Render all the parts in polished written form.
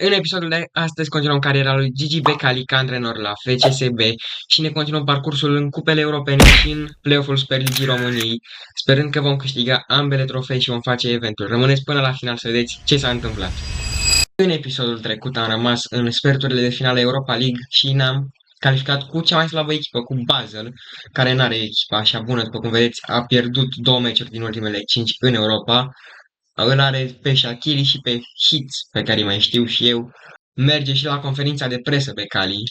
În episodul de astăzi continuăm cariera lui Gigi Becali ca antrenor la FCSB și ne continuăm parcursul în cupele europene și în play-off-ul Super Ligii României, sperând că vom câștiga ambele trofei și vom face eventul. Rămâneți până la final să vedeți ce s-a întâmplat. În episodul trecut am rămas în sferturile de finale Europa League și ne-am calificat cu cea mai slabă echipă, cu Basel, care nu are echipa așa bună, după cum vedeți, a pierdut 2 meciuri din ultimele 5 în Europa. Îl are pe Shaqiri și pe Hitz, pe care îi mai știu și eu. Merge și la conferința de presă pe Cali,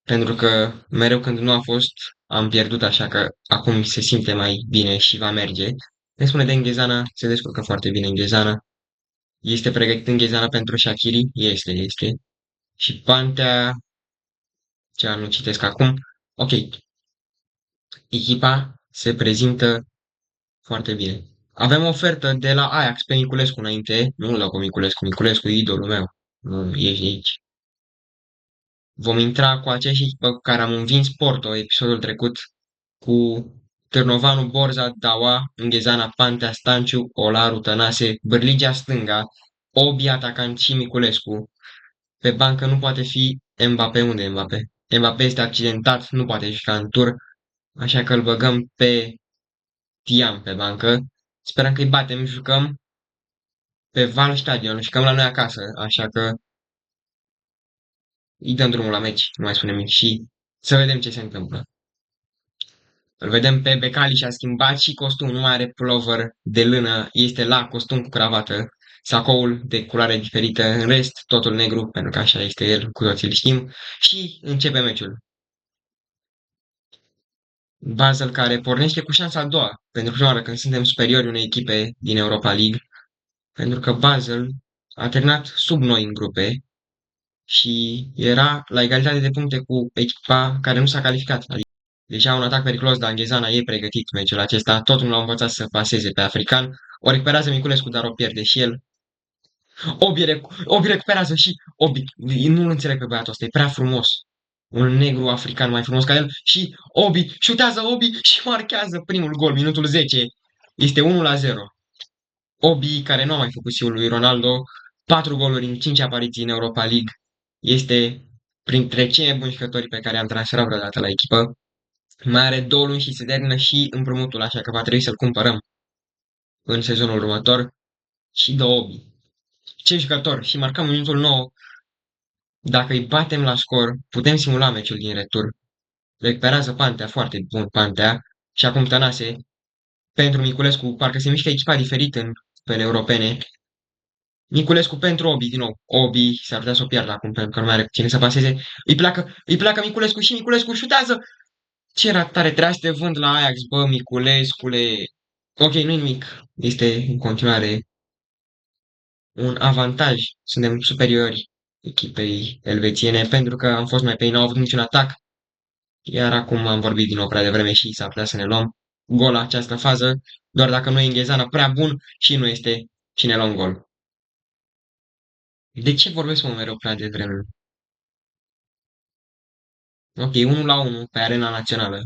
pentru că mereu când nu a fost, am pierdut, așa că acum se simte mai bine și va merge. Ne spune de Înghezana, se descurcă foarte bine Înghezana. Este pregătit Înghezana pentru Shaqiri? Este. Și Pantea, ce nu citesc acum. Ok, echipa se prezintă foarte bine. Avem o ofertă de la Ajax pe Miculescu înainte, nu la cu Miculescu, Miculescu e idolul meu. Nu, ești de aici. Vom intra cu aceeași echipă cu care am învins Porto episodul trecut, cu Târnovanu, Borza, Dawa, Înghezana, Pantea, Stanciu, Olaru, Tănase, Bârligea stânga, Obi atacant și Miculescu. Pe bancă nu poate fi Mbappé. Unde e Mbappé? Mbappé este accidentat, nu poate juca în tur, așa că îl băgăm pe Tiam pe bancă. Sperăm că îi batem, jucăm pe Val Stadion, jucăm la noi acasă, așa că îi dăm drumul la meci, nu mai spunem nimic și să vedem ce se întâmplă. Îl vedem pe Becali și-a schimbat și costum, nu mai are pullover de lână, este la costum cu cravată, sacoul de culoare diferită, în rest totul negru, pentru că așa este el, cu toții îl știm, și începe meciul. Basel care pornește cu șansa a doua, pentru prima oară când suntem superiori unei echipe din Europa League, pentru că Basel a terminat sub noi în grupe și era la egalitate de puncte cu echipa care nu s-a calificat. Adică deja un atac periculos, dar Înghezana e pregătit meciul acesta, tot nu l-a învățat să paseze pe african. O recuperează Miculescu, dar o pierde și el. Obi recuperează și Obi. Nu-l înțeleg pe băiatul ăsta, e prea frumos. Un negru african mai frumos ca el și Obi, șutează Obi și marchează primul gol, minutul 10. Este 1-0. Obi, care nu a mai făcut siul lui Ronaldo, 4 goluri în 5 apariții în Europa League, este printre cei mai buni jucători pe care am transferat vreodată la echipă. Mai are 2 luni și se termină și împrumutul, așa că va trebui să-l cumpărăm în sezonul următor. Și de Obi. Ce jucător! Și marcăm minutul 9. Dacă îi batem la scor, putem simula meciul din retur. Recuperează Pantea, foarte bun Pantea. Și acum Tănase. Pentru Miculescu, parcă se mișcă echipa diferit în pele europene. Niculescu pentru Obi, din nou. Obi s-ar putea să o piardă acum, pentru că nu mai are cine să paseze. Îi pleacă Miculescu și Miculescu șutează! Ce ratare, trebuia să te vând la Ajax, bă, Miculescule. Ok, nu-i nimic. Este în continuare un avantaj. Suntem superiori echipei elvețiene, pentru că am fost mai pe ei, n-au avut niciun atac. Iar acum am vorbit din nou prea devreme și s-ar putea să ne luăm gol la această fază, doar dacă nu e Înghezana prea bun și nu este cine luăm gol. De ce vorbesc mă mereu prea devreme? Ok, 1-1 pe arena națională.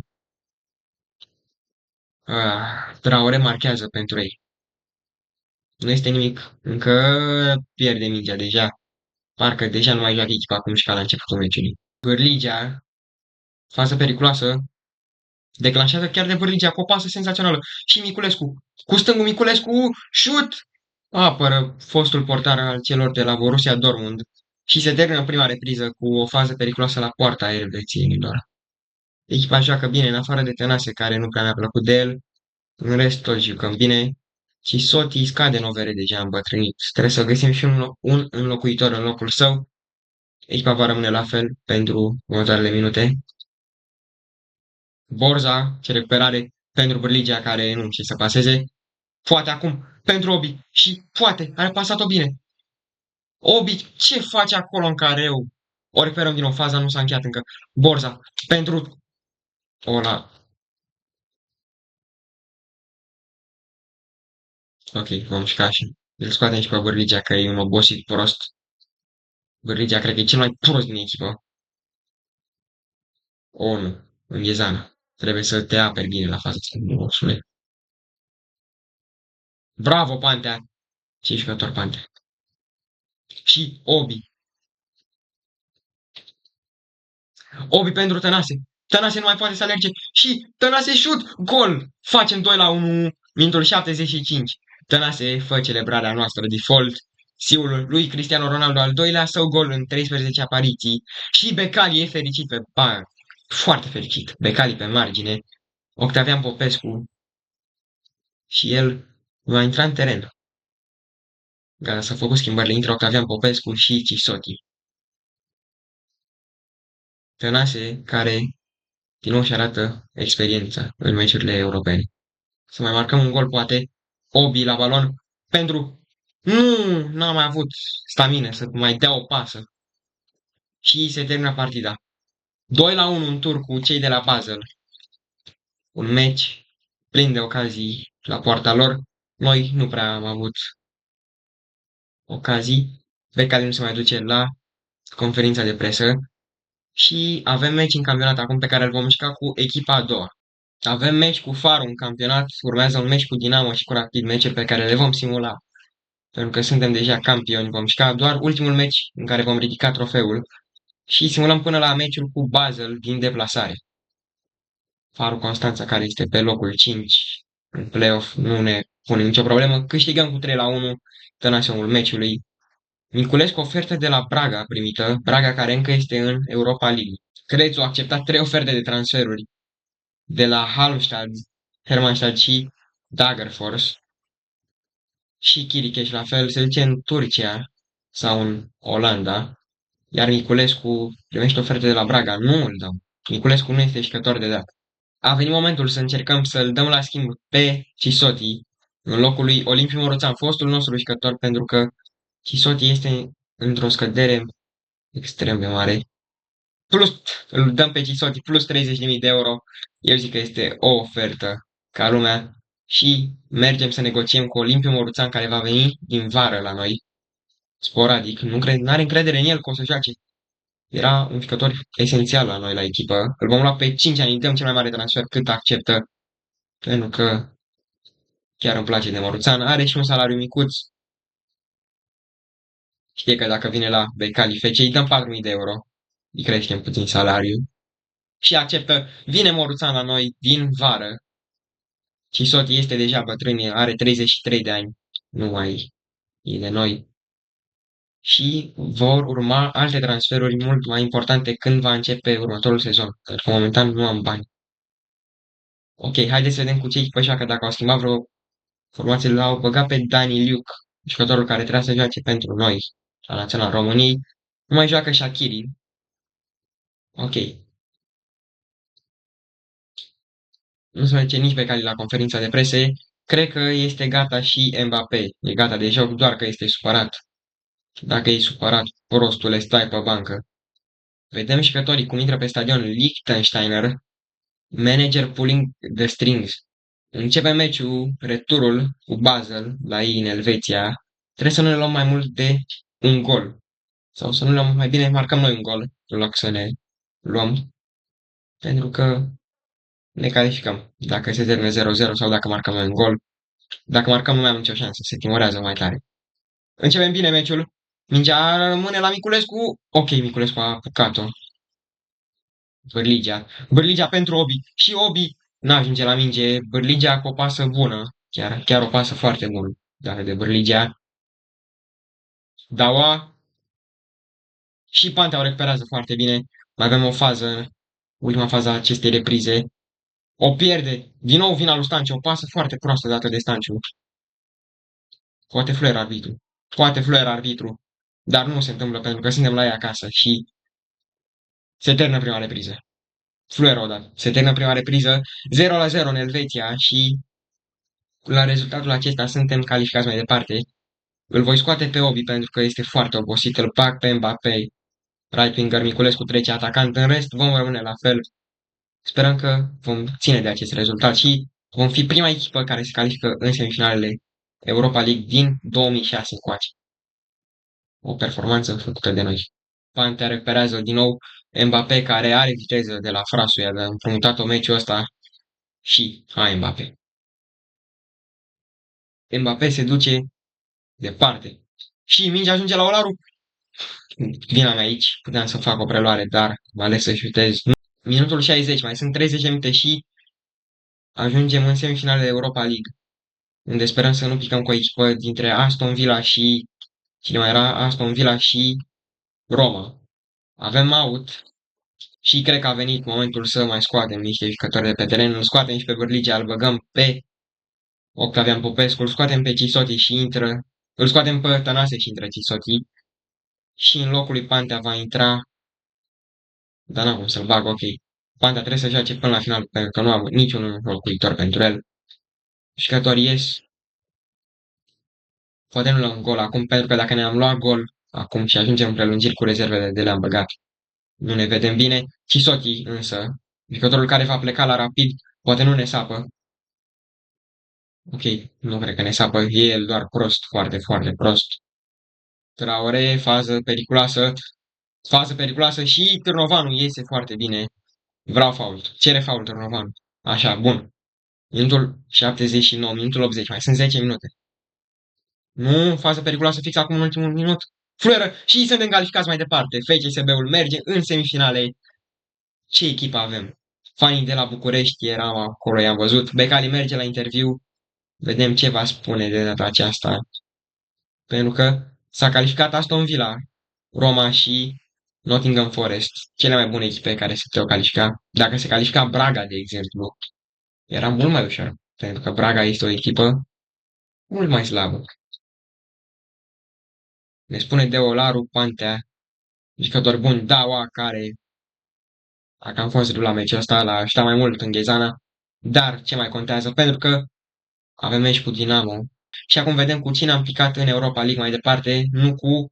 Traore marchează pentru ei. Nu este nimic. Încă pierde mingea deja. Parcă deja nu mai joacă echipa acum și ca la începutul meciului. Bârligea, fază periculoasă, declanșează chiar de Bârligea cu o pasă senzațională. Și Miculescu, cu stângul Miculescu, șut! Apără fostul portar al celor de la Borussia Dortmund. Și se termină prima repriză cu o fază periculoasă la poarta elvețienilor. Echipa joacă bine, în afară de Tănase, care nu prea mi-a plăcut de el. În rest, tot jucăm bine. Și Soti scade în overe deja îmbătrânit. Trebuie să găsim și un înlocuitor în locul său. Echipa va rămâne la fel pentru următoarele minute. Borza, ce recuperare pentru Bârligea, care nu ce să paseze. Poate acum pentru Obi și poate, are pasat-o bine. Obi, ce face acolo în careu? O recuperăm din o fază, nu s-a încheiat încă. Borza, pentru Ola. Ok, vom juca și. Îl scoatem și pe Bârligea, că e un obosit prost. Bârligea cred că e cel mai prost din echipă. O, nu. Înghezana. Trebuie să te aperi bine la față, osule. Bravo, Pantea! Ce jucător, Pantea. Și Obi. Obi pentru Tănase. Tănase nu mai poate să alerge și Tănase șut, gol! Facem 2-1, minutul 75. Tănase fă celebrarea noastră default. Siul lui Cristiano Ronaldo al doilea său gol în 13 apariții și Becali e fericit pe bar. Foarte fericit. Becali pe margine. Octavian Popescu și el va intra în teren. S-a făcut schimbările, intră Octavian Popescu și Cisoti. Tănase, care din nou și arată experiența în meciurile europene. Să mai marcăm un gol, poate. Obi la balon pentru... Nu, n-a mai avut stamina să mai dea o pasă. Și se termină partida. 2-1 în tur cu cei de la Basel. Un meci plin de ocazii la poarta lor. Noi nu prea am avut ocazii. Becali nu se mai duce la conferința de presă. Și avem meci în campionat acum pe care îl vom juca cu echipa a doua. Avem meci cu Farul în campionat, urmează un meci cu Dinamo și cu Rapid, meciuri pe care le vom simula. Pentru că suntem deja campioni, vom juca doar ultimul meci în care vom ridica trofeul și simulăm până la meciul cu Basel din deplasare. Farul Constanța, care este pe locul 5 în play-off, nu ne pune nicio problemă. Câștigăm cu 3-1 tănașul meciului. Miculescu ofertă de la Braga primită, Braga care încă este în Europa League. Crețu a acceptat 3 oferte de transferuri de la Halmstad, Hermannstad și Dagerfors. Și Chiricheș la fel se duce în Turcia sau în Olanda, iar Niculescu primește oferte de la Braga. Nu îl dăm. Niculescu nu este jucător de dat. A venit momentul să încercăm să-l dăm la schimb pe Cisoti în locul lui Olimpiu Moruțan, fostul nostru jucător, pentru că Cisoti este într-o scădere extrem de mare. Plus, îl dăm pe Cisoti plus 30.000 de euro. Eu zic că este o ofertă ca lumea și mergem să negociem cu Olimpiu Moruțan, care va veni din vară la noi, sporadic. Nu are încredere în el că o să joace. Era un jucător esențial la noi la echipă. Îl vom lua pe 5 ani, îi dăm cel mai mare transfer cât acceptă, pentru că chiar îmi place de Moruțan. Are și un salariu micuț. Știe că dacă vine la Becali FC, îi dăm 4.000 de euro. Îi creștem puțin salariul. Și acceptă, vine Moruțan la noi din vară. Cisoti este deja bătrân, are 33 de ani. Nu mai e de noi. Și vor urma alte transferuri mult mai importante când va începe următorul sezon. Pentru că momentan nu am bani. Ok, haideți să vedem cu ce echipă joacă. Dacă au schimbat vreo formație, l-au băgat pe Dani Liuc, jucătorul care trebuia să joace pentru noi la Național României. Nu mai joacă Shaqiri. Ok. Nu se merge nici pe Cali la conferința de presă. Cred că este gata și Mbappé. E gata de joc, doar că este supărat. Dacă e supărat, prostule, stai pe bancă. Vedem jucătorii cum intră pe stadion. Liechtensteiner, manager pulling the strings. Începe meciul, returul cu Basel la ei în Elveția. Trebuie să nu ne luăm mai mult de un gol. Sau să nu luăm, mai bine marcăm noi un gol, în loc să ne luăm. Pentru că ne calificăm. Dacă se termină 0-0 sau dacă marcăm noi un gol. Dacă marcăm nu mai am nicio șansă, se timorează mai tare. Începem bine meciul. Mingea rămâne la Miculescu. Ok, Miculescu a apucat-o. Bârligea. Bârligea pentru Obi. Și Obi n-ajunge la minge. Bârligea cu o pasă bună. Chiar o pasă foarte bună. Dar de Bârligea. Daua. Și Pantea o recuperează foarte bine. Mai avem o fază. Ultima fază a acestei reprize. O pierde. Din nou vina lui Stanciu. O pasă foarte proastă dată de Stanciu. Poate fluier arbitru. Poate fluier arbitru. Dar nu se întâmplă pentru că suntem la ea acasă și se termină prima repriză. Fluier dat. Se termină prima repriză. 0-0 în Elveția și la rezultatul acesta suntem calificați mai departe. Îl voi scoate pe Obi pentru că este foarte obosit. Îl bag pe Mbappé. Right winger Miculescu trece atacant. În rest vom rămâne la fel. Sperăm că vom ține de acest rezultat și vom fi prima echipă care se califică în semifinalele Europa League din 2006 încoace. O performanță făcută de noi. Pantea recuperează din nou Mbappé, care are viteză de la frasul, i-a împrumutat-o meciul ăsta și hai Mbappé. Mbappé se duce departe și mingea ajunge la Olaru. Vina mea aici, puteam să fac o preluare, dar m-am ales să șutez. Minutul 60, mai sunt 30 de minute și ajungem în semifinale de Europa League, unde sperăm să nu picăm cu o echipă dintre Aston Villa și... Cine mai era? Aston Villa și Roma. Avem out și cred că a venit momentul să mai scoatem niște jucători de pe teren. Îl scoatem și pe Bărligia, îl băgăm pe Octavian Popescu, îl scoatem pe Cisoti și intră... Îl scoatem pe Tănase și intră Cisoti. Și în locul lui Pantea va intra... Dar n-am cum să-l bag, ok. Pantea trebuie să joace până la final, pentru că nu am niciun locuitor pentru el. Jucătorii ies, poate nu luăm gol acum, pentru că dacă ne-am luat gol acum și ajungem în prelungiri cu rezervele de le-am băgat, nu ne vedem bine. Cisoti însă, jucătorul care va pleca la Rapid, poate nu ne sapă. Ok, nu cred că ne sapă, e el doar prost, foarte, foarte prost. Traore, fază periculoasă și Târnovanu iese foarte bine. Vreau fault, cere fault Târnovanu. Așa, bun. Minutul 79, minutul 80, mai sunt 10 minute. Nu, fază periculoasă fix acum în ultimul minut. Fluieră și suntem calificați mai departe. FCSB-ul merge în semifinale. Ce echipă avem? Fanii de la București erau acolo, i-am văzut. Becali merge la interviu. Vedem ce va spune de data aceasta. Pentru că s-a calificat Aston Villa, Roma și Nottingham Forest. Cele mai bune echipe care se puteau califica. Dacă se califica Braga, de exemplu, era mult mai ușor. Pentru că Braga este o echipă mult mai slabă. Ne spune Deolaru Pantea, jucător bun, Daua, care dacă am fost la meciul ăsta, l-a ajutat mai mult în Ghezana, dar ce mai contează, pentru că avem meci cu Dinamo. Și acum vedem cu cine am picat în Europa League mai departe, nu cu...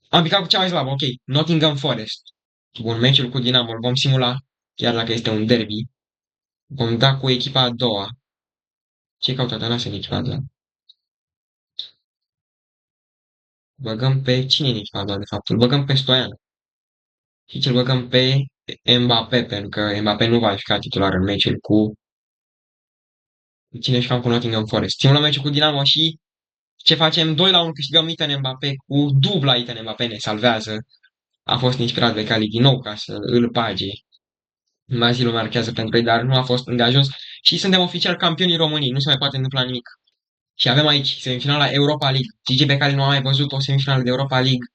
Am picat cu cea mai slabă, ok, Nottingham Forest. Bun, meciul cu Dinamo îl vom simula, chiar dacă este un derby. Vom da cu echipa a doua. Ce caută Tănase în echipa a doua? Băgăm pe cine în echipa a doua, de fapt? Îl băgăm pe Stoian. Și ce-l băgăm pe Mbappé, pentru că Mbappé nu va juca titular în meciul cu cine jucam cu Nottingham Forest. Simulăm meciul cu Dinamo și ce facem? 2-1 câștigăm Ethan Mbappé cu dubla Ethan Mbappé ne salvează. A fost inspirat de Cali din nou ca să îl bage. Mazilu marchează pentru ei, dar nu a fost îndeajuns. Și suntem oficial campionii României. Nu se mai poate întâmpla nimic. Și avem aici semifinala Europa League. Gigi Becali nu a mai văzut o semifinală de Europa League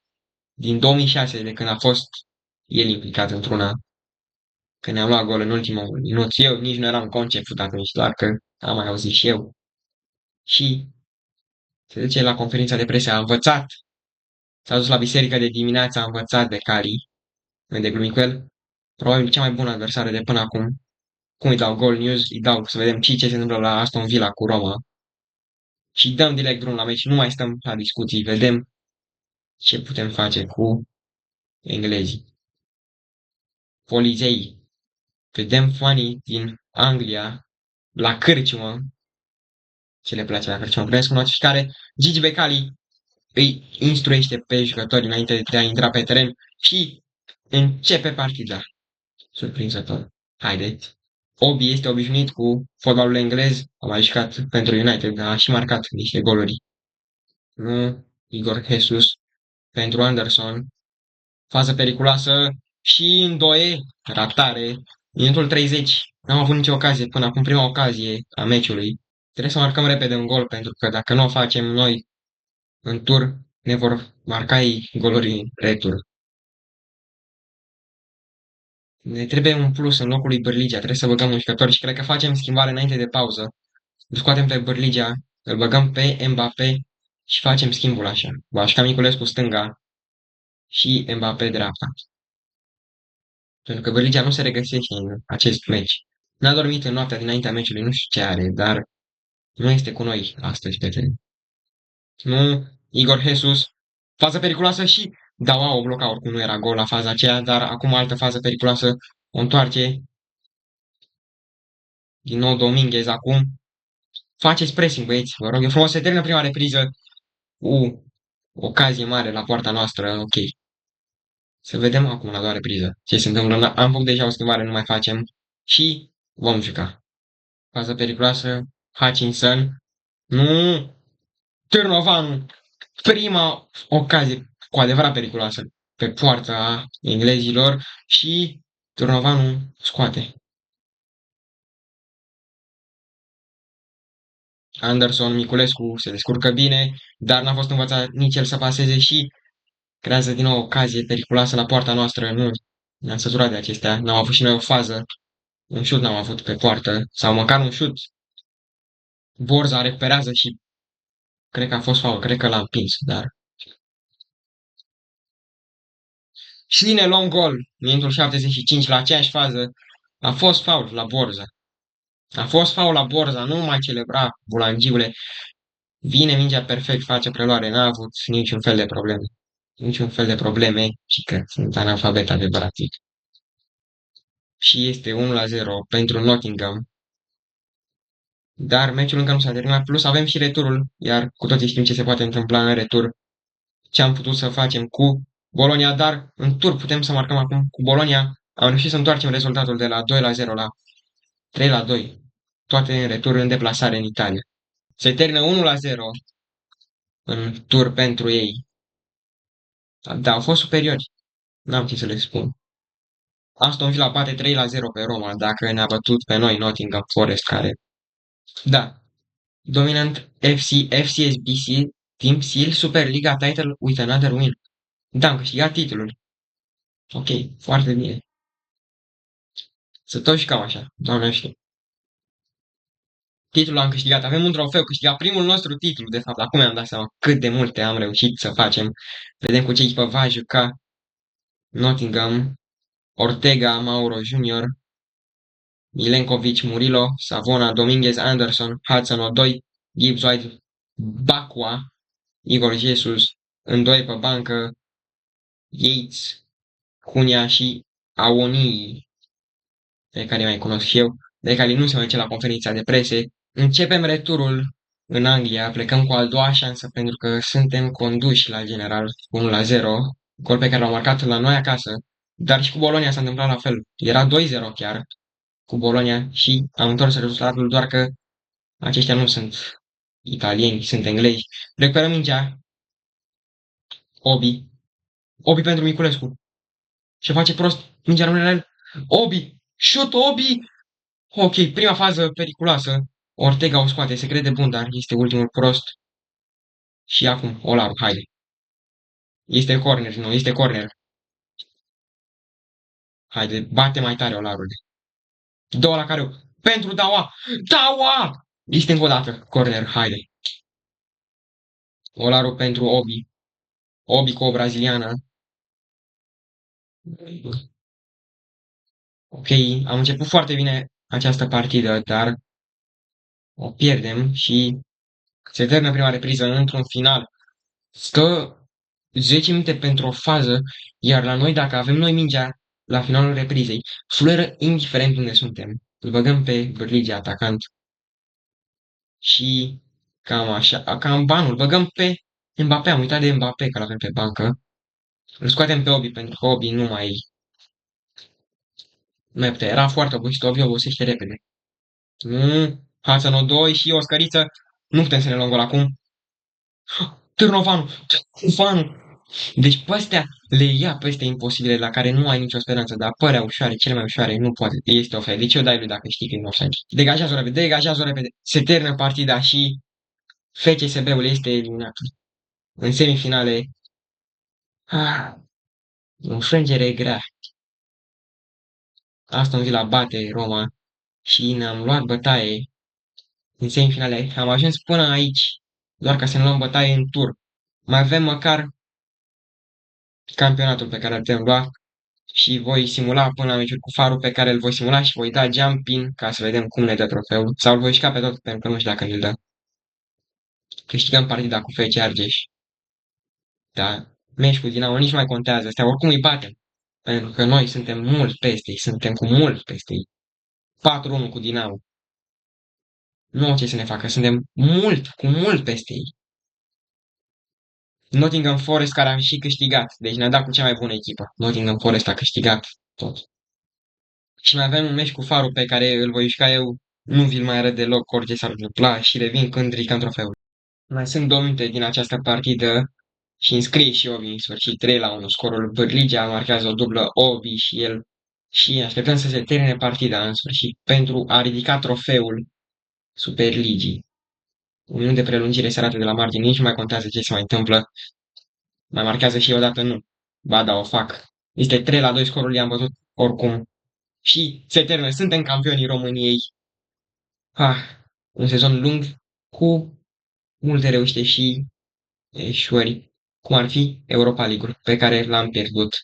din 2006, de când a fost el implicat într-una. Când ne-am luat gol în ultimul minut. Eu nici nu eram conceput atunci, doar că am mai auzit și eu. Și se duce la conferința de presă, a învățat. S-a dus la biserică de dimineață, a învățat de Cali, de glumit cu el. Probabil cea mai bună adversară de până acum. Cum îi dau Goal News, îi dau să vedem ce se întâmplă la Aston Villa cu Roma. Și dăm direct drum la meci, nu mai stăm la discuții, vedem ce putem face cu englezii. Polizei. Vedem fanii din Anglia la cârciumă. Ce le place la cârciumă? Primesc o notificare. Gigi Becali îi instruiește pe jucători înainte de a intra pe teren și începe partida. Surprinzător. Haideți. Obi este obișnuit cu fotbalul englez, a mai jucat pentru United, a și marcat niște goluri. Nu, Igor Jesus pentru Anderson. Fază periculoasă și îndoie, ratare. Minutul 30. N-am avut nicio ocazie până acum, prima ocazie a meciului. Trebuie să marcăm repede un gol, pentru că dacă nu o facem noi în tur, ne vor marca ei goluri în retur. Ne trebuie un plus în locul lui Bărligea, trebuie să băgăm un jucător și cred că facem schimbare înainte de pauză. Îl scoatem pe Bărligea, îl băgăm pe Mbappé și facem schimbul așa. Bașca Miculescu stânga și Mbappé dreapta. Pentru că Bărligea nu se regăsește în acest meci. N-a dormit în noaptea dinaintea meciului, nu știu ce are, dar nu este cu noi astăzi pe teren. Nu, Igor Jesus, fază periculoasă și Daua o bloca, oricum nu era gol la faza aceea, dar acum altă fază periculoasă o întoarce. Din nou Dominguez acum. Faceți pressing, băieți, vă rog. Eu frumos se termină prima repriză cu ocazie mare la poarta noastră, ok. Să vedem acum la a doua repriză ce se întâmplă. Am făcut deja o schimbare, nu mai facem. Și vom juca. Fază periculoasă, Hutchinson. Nu! Târnovanu! Prima ocazie. cu adevărat periculoasă pe poarta englezilor și Turnovanul scoate. Anderson, Miculescu se descurcă bine, dar n-a fost învățat nici el să paseze și creează din nou o ocazie periculoasă la poarta noastră. Nu, ne-am săturat de acestea. N-am avut și noi o fază. Un șut n-am avut pe poartă. Sau măcar un șut. Borza recuperează și cred că a fost faul. Cred că l-a împins, dar... Și ne luăm gol. Minutul 75 la aceeași fază. A fost faul la Borza. A fost faul la Borza. Nu mai celebra bulangiule. Vine mingea perfect, face preluare. N-a avut niciun fel de probleme. Niciun fel de probleme. Și că sunt analfabet adevărat. Și este 1-0 pentru Nottingham. Dar meciul încă nu s-a terminat, plus avem și returul, iar cu toții știm ce se poate întâmpla în retur, ce am putut să facem cu Bologna, dar în tur putem să marcăm acum cu Bologna. Am reușit să întoarcem rezultatul de la 2-0 la 3-2, toate în retur în deplasare în Italia. Se termină 1-0 în tur pentru ei. Da, au fost superiori, n-am ce să le spun. Aston Villa bate 3-0 pe Roma, dacă ne-a bătut pe noi Nottingham Forest, care... Da, Dominant FC, FCSBC, Team Seal, Superliga Title with another win. Da, am câștigat titlul. Ok, foarte bine. Să tot și cam așa, doamne știu. Titlul am câștigat, avem un trofeu câștigat, primul nostru titlu, de fapt. Acum mi-am dat seama cât de multe am reușit să facem. Vedem cu ce echipă va juca Nottingham, Ortega, Mauro Junior, Milenkovic, Murilo, Savona, Dominguez, Anderson, Hudson, Odoi, Gibbs White, Bakwa, Igor Jesus, Îndoi pe bancă, Yates, Cunha și Awoniyi, pe care mai cunosc și eu, de care nu se mai duce la conferința de prese. Începem returul în Anglia, plecăm cu a doua șansă pentru că suntem conduși la general 1-0, gol pe care l-au marcat la noi acasă, dar și cu Bologna s-a întâmplat la fel. Era 2-0 chiar cu Bologna și am întors rezultatul, doar că aceștia nu sunt italieni, sunt englezi. Recuperăm mingea, Obi, Obi pentru Miculescu. Ce face prost, mingea rămâne la el. Obi, șut Obi! Ok, prima fază periculoasă. Ortega o scoate, se crede bun, dar este ultimul prost. Și acum, Olaru, haide. Este corner, nu, este corner. Haide, bate mai tare Olarul. Două la care pentru Dawa! Dawa! Este încă o dată, corner, haide. Olaru pentru Obi. Obi cu o braziliană. Ok, am început foarte bine această partidă, dar o pierdem și se termină prima repriză într-un final. Stă 10 minute pentru o fază, iar la noi, dacă avem noi mingea la finalul reprizei, fluieră indiferent unde suntem. Îl băgăm pe Bârlige atacant și cam așa, cam banul, îl băgăm pe Mbappé, am uitat de Mbappé că l-avem pe bancă. Îl scoatem pe Obi, pentru că Obi nu mai putea. Era foarte obosit, Obi obosește repede. Nu, Hațano 2 și o scăriță. Nu putem să ne luăm gol acum. Târnovanu, Târnovanu. Deci pe astea le ia peste imposibile la care nu ai nicio speranță, dar părea ușoare, cele mai ușoare, nu poate, este offside. Deci eu dai lui dacă știi că e offside. Degajează-o repede, degajează-o repede. Se termină partida și FCSB-ul este eliminat. În semifinale, ah, înfrângere grea. Aston Villa bate Roma și ne-am luat bătaie în semifinale. Am ajuns până aici, doar ca să ne luăm bătaie în tur. Mai avem măcar campionatul pe care îl putem lua și voi simula până la meciul cu Farul pe care îl voi simula și voi da jump in ca să vedem cum ne dă trofeul. Sau îl voi juca pe tot pentru că nu știu dacă ne-l dă. Câștigăm partida cu FC Argeș. Da. Meci cu Dinamo nici nu mai contează. Astea oricum îi batem. Pentru că noi suntem mult peste ei. Suntem cu mult peste ei. 4-1 cu Dinamo. Nu au ce să ne facă. Suntem mult, cu mult peste ei. Nottingham Forest care a și câștigat. Deci ne-a dat cu cea mai bună echipă. Nottingham Forest a câștigat tot. Și mai avem un meci cu Farul pe care îl voi juca eu. Nu vi-l mai arăt deloc, orice s-ar întâmpla și revin când ridicăm trofeul. Mai sunt 2 minute din această partidă Și înscrie și Obi în sfârșit 3-1 scorul Bârligea, marchează o dublă Obi și el. Și așteptăm să se termine partida în sfârșit pentru a ridica trofeul Superligii. Un minut de prelungire se arată de la margine, nici nu mai contează ce se mai întâmplă. Mai marchează și eu odată, nu. Ba da, o fac. Este 3-2 scorul, i-am văzut oricum. Și se termină, suntem campionii României. Ah, un sezon lung cu multe reușite și eșuări, cum ar fi Europa League-ul, pe care l-am pierdut.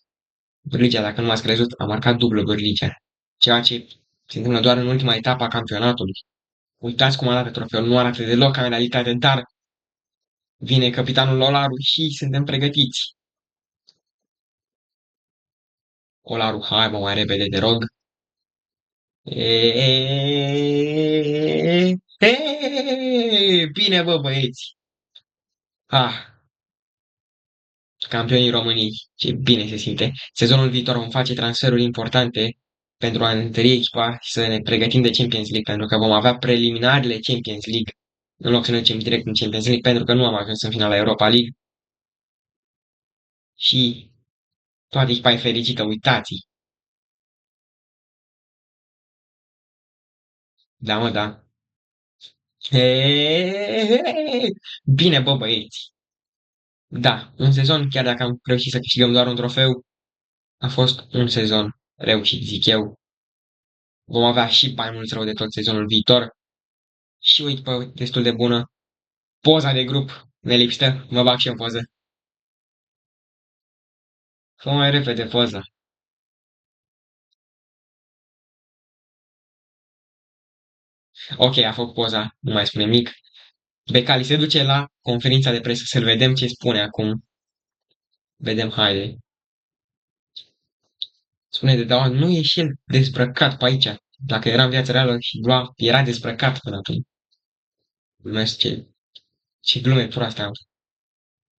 Bârligea, dacă nu m-ați crezut, a marcat dublă Bârligea, ceea ce se întâmplă doar în ultima etapă a campionatului. Uitați cum arată trofeul, nu arată deloc ca în realitate, dar vine capitanul Olaru și suntem pregătiți. Olaru, hai mă, mai repede, te rog. Bine, bă, băieți. Ah, campionii României, ce bine se simte. Sezonul viitor vom face transferuri importante pentru a întări echipa și să ne pregătim de Champions League, pentru că vom avea preliminarele Champions League în loc să ne ducem direct în Champions League, pentru că nu am ajuns în finala Europa League și toată echipa e fericită, uitați. Da, mă, da. Bine, bă, băieți. Da, un sezon, chiar dacă am reușit să câștigăm doar un trofeu, a fost un sezon reușit, zic eu. Vom avea și mai mulți rău de tot sezonul viitor și o echipă destul de bună. Poza de grup ne lipsă, mă bag și în poză. Fă mai repede poza. Ok, a făcut poza, nu mai spune nimic. Becali se duce la conferința de presă să-l vedem ce spune acum. Vedem, haide. Spune de Daua, nu e și el dezbrăcat pe aici. Dacă era în viața reală și era dezbrăcat până atunci. Glumesc, ce glume proaste am.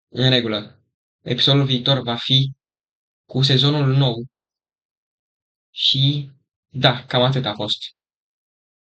În regulă. Episodul viitor va fi cu sezonul nou și da, cam atât a fost.